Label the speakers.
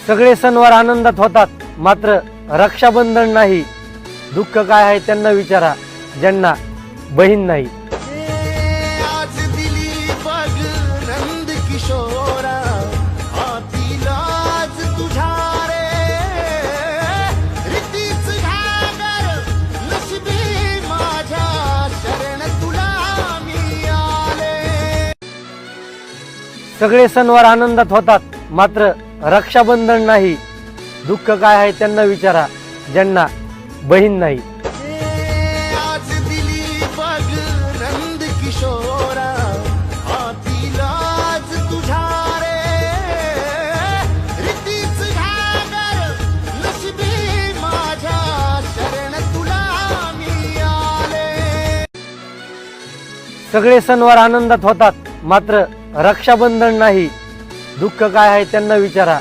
Speaker 1: सगळे सणवार आनंदात होतात, मात्र रक्षाबंधन नाही. दुःख काय आहे त्यांना विचारा, ज्यांना बहीण नाही.
Speaker 2: आज दिली बघ नंद किशोरा, हाती लाज तुझ्या रे. रीतीच घागर नशिबी माझ्या, शरण तुला मी आले.
Speaker 1: सगळे सणवार आनंदात होतात, मात्र रक्षाबंधन नाही. दुःख काय आहे त्यांना विचारा, ज्यांना बहीण नाही.
Speaker 2: आज दिली बघ नंद किशोरा, हाती लाज तुझ्या रे. रीतीच घागर नशिबी माझ्या, शरण तुला मी आले.
Speaker 1: सगळे सणवार आनंदात होतात, मात्र रक्षाबंधन नाही. दुःख काय आहे त्यांना विचारा,